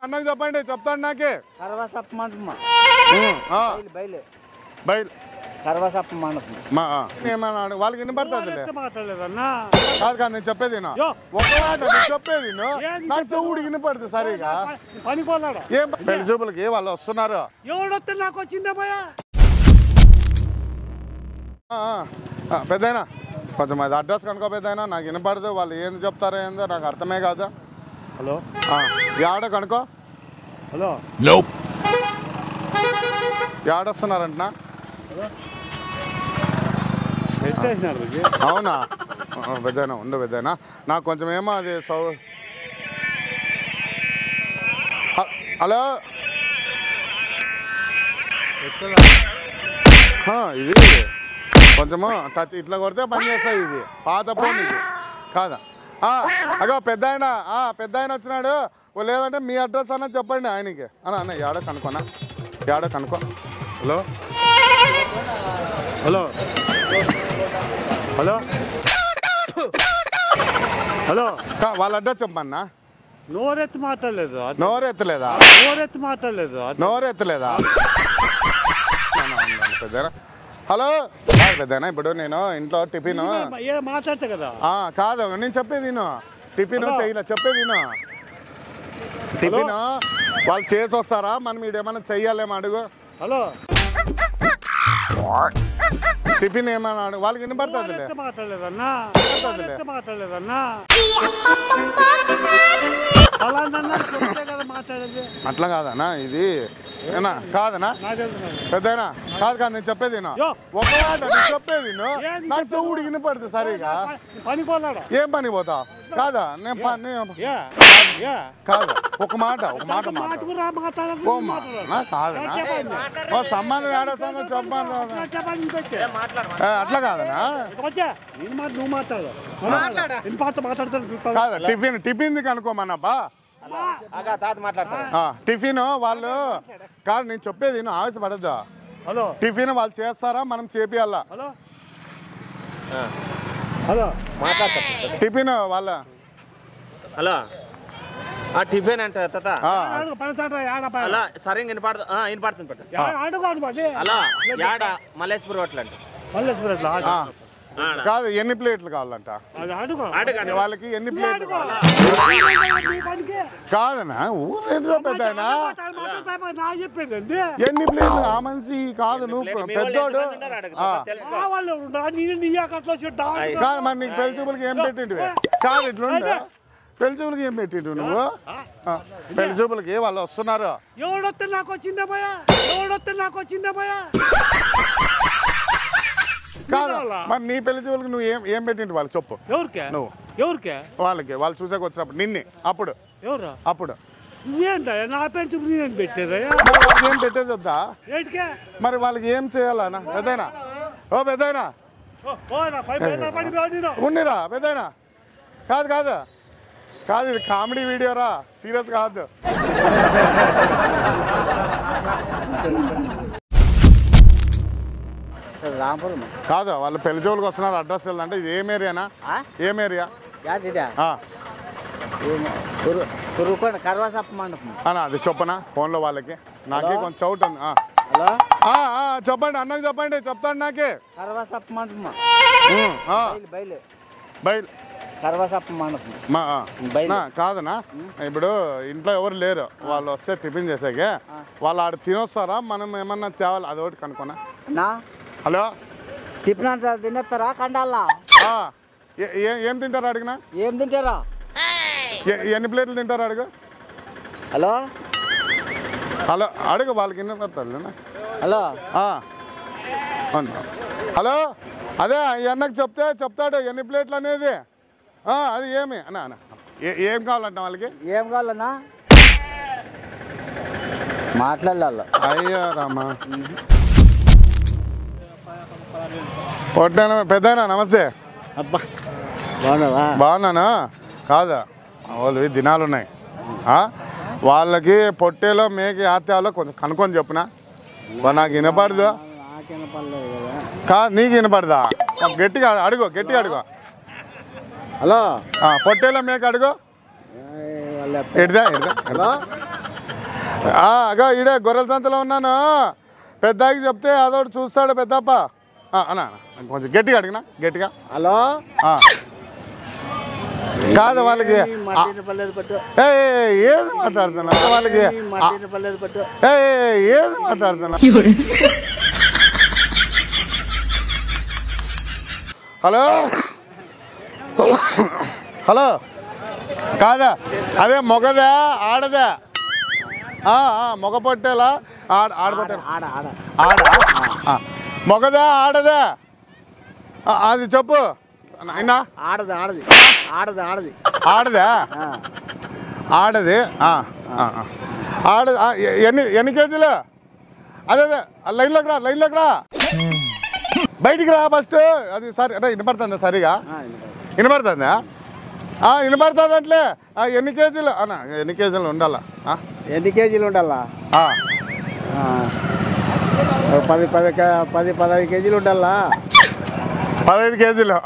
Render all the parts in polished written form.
అన్నకు చెప్పండి, చెప్తాడు నాకే. ఏమన్నాడు వాళ్ళకి వినపడుతుంది. కాదు కాదు నేను చెప్పేది చెప్పేది నాకు చెవుడు వినపడుతుంది సరిగా. ఏం పెళ్లి చూపులకి వాళ్ళు వస్తున్నారు. నాకు వచ్చిందా పెద్దయినా కొంచెం అది అడ్రస్ కనుకో పెద్దయినా నాకు వినపడదు. వాళ్ళు ఏం చెప్తారో ఏందో నాకు అర్థమే కాదు. హలో యాడ కనుకో. హలో యాడొస్తున్నారంటున్నా. అవునా పెద్దయినా ఉండు పెద్దయినా నాకు కొంచెం ఏమో అది హలో ఇది కొంచెము టచ్ ఇట్లా కొడితే పని చేస్తాయి. ఇది పాత ఫోన్ ఇది కాదా. అగో పెద్ద ఆయన వచ్చినాడు. లేదంటే మీ అడ్రస్ అన్న చెప్పండి ఆయనకి. అన్న యాడో కనుకోనా, యాడో కనుకో. హలో హలో హలో హలో వాళ్ళ అడ్రస్ చెప్పన్నా. నోరెత్తి మాట్లాడలేదు. నోరెత్తలేదా? పెద్దనా హలో పెద్దనా ఇప్పుడు నేను ఇంట్లో టిఫిన్ మాట్లాడతా కదా. కాదు నేను చెప్పేది టిఫిన్ చెయ్యలే, చెప్పేది టిఫిన్ వాళ్ళు చేసి వస్తారా, మనం ఇదేమన్నా చెయ్యాలేమో అడుగు. హలో టిఫిన్ ఏమన్నా వాళ్ళకి వినపడుతుంది. అట్లా కాదన్నా ఇది కాదనా పెద్దనా. కాదు కాదు నేను చెప్పేది చెప్పేది నాకు చెవుడు వినపడుతుంది సరిగా. ఏం పని పోతావు? కాదా నేను కాదు ఒక మాట కాదనా. సంబంధం ఏడా చెప్పాను. అట్లా కాదనా. కాదా టిఫిన్ కనుక్కోమన్నబ్బా. టిఫిన్ వాళ్ళు కాదు నేను చెప్పేది ఆవేశపడద్దా. టిఫిన్ వాళ్ళు చేస్తారా, మనం చేపియాలా. టిఫిన్ వాళ్ళ హలో టిఫిన్ అంటే సరే వినపడుతుంది. హలో యాడ మల్లేశ్వరి హోటల్ అంటే కాదు ఎన్ని ప్లేట్లు కావాలంట వాళ్ళకి? ఎన్ని ప్లేట్లు కావాలి? కాదనా ఊరేంటో పెద్దనా ఎన్ని ప్లేట్లు ఆ మనిషి కాదు. నువ్వు పెద్దోడు కాదు మరి నీకు పెళ్లి చూపులకి ఏం పెట్టింటివి? కాదు ఇట్లుండే పెళ్లి చూపులకి ఏం పెట్టింటివి నువ్వు? పెళ్లి చూపులకి వాళ్ళు వస్తున్నారు. నాకు వచ్చిందా కాదు మరి నీ పెళ్లి చూపులకి నువ్వు ఏం పెట్టింటి వాళ్ళు చెప్పు. నువ్వు ఎవరికి? వాళ్ళకి వాళ్ళు చూసాక వచ్చినప్పుడు నిన్నే అప్పుడు అప్పుడు నా పెళ్లి నేను పెట్టేదా? ఏం పెట్టేది వద్దా మరి వాళ్ళకి ఏం చేయాలన్నా? పెద్దయినా ఓ పెద్దయినా ఉండిరా పెద్దయినా. కాదు కాదు కాదు ఇది కామెడీ వీడియోరా, సీరియస్ కాదు. కాదు వాళ్ళు పెళ్లి చూపులకు వస్తున్నారు. అడ్రస్ తెలుదంటే ఇది ఏం ఏరియానా? ఏం ఏరియా అన్నా? అది చెప్పనా ఫోన్లో వాళ్ళకి? నాకే కొంచెం చౌట్ ఉంది. చెప్పండి అన్నకు చెప్పండి, చెప్తాడు నాకే. కాదనా ఇప్పుడు ఇంట్లో ఎవరు లేరు, వాళ్ళు వస్తే టిఫిన్ చేసాకే వాళ్ళు ఆడ తినొస్తారా, మనం ఏమన్నా తేవాలి అది ఒకటి కనుకోనా. హలో టిఫిన్ అంటే తినేస్తారా కండాలా? ఏం తింటారా అడిగినా? ఏం తింటారా? ఎన్ని ప్లేట్లు తింటారా అడుగు. హలో హలో అడుగు వాళ్ళకి ఎన్ని పడుతుంది. హలో హలో అదే అన్నకు చెప్తాడు ఎన్ని ప్లేట్లు అనేది. అది ఏమి అన్న ఏం కావాలంట వాళ్ళకి? ఏం కావాలన్నా మాట్లాడాలి. అయ్యో రామా పొట్టేనా పెద్దనా నమస్తే. అబ్బా బాగున్నావా? బాగున్నానా. కాదా వాళ్ళు దినాలు ఉన్నాయి. వాళ్ళకి పొట్టేలో మేకి ఆత్యాలో కొంచెం కనుక్కొని చెప్పునా. నాకు వినపడదు. కాదు నీకు వినపడదా? గట్టిగా అడుగు, గట్టిగా అడుగు. హలో పొట్టేలో మేక అడుగు. ఎడిదా హలో అగా ఈడే గొర్రెల సంతలో ఉన్నాను. పెద్దకి చెప్తే అదొకటి చూస్తాడు పెద్దప్ప. అన్నా కొంచెం గట్టిగా అడిగినా గట్టిగా. హలో కాదు వాళ్ళకి ఏది మాట్లాడుతున్నా వాళ్ళకి ఏది మాట్లాడుతున్నా. హలో హలో కాదా అదే మొగదా ఆడదా? మొగ పొట్టేలా ఆడపట్టేలా ఆడ మొగదా ఆడదా అది చెప్పు అయినా. ఆడది ఆడది ఆడది ఆడది ఆడదా ఆడది ఎన్ని కేజీలు? అదే లైన్లోకి రా బయటికి రా ఫస్ట్. అది సరే అంటే వినపడుతుందా సరిగా? వినపడుతుందా? వినపడుతుంది అట్లే. ఎన్ని కేజీలు అన్న? ఎన్ని కేజీలు ఉండాలా? ఎన్ని కేజీలు ఉండాలా? 10-15 కేజీలు ఉండాలా? 15 కేజీలు.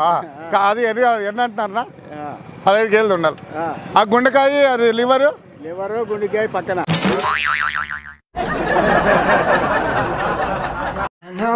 అది ఎన్ని అంటున్నారా? 15 కేజీలు ఉండాలి. ఆ గుండెకాయ అది లివరు గుండెకాయ పక్కన. No.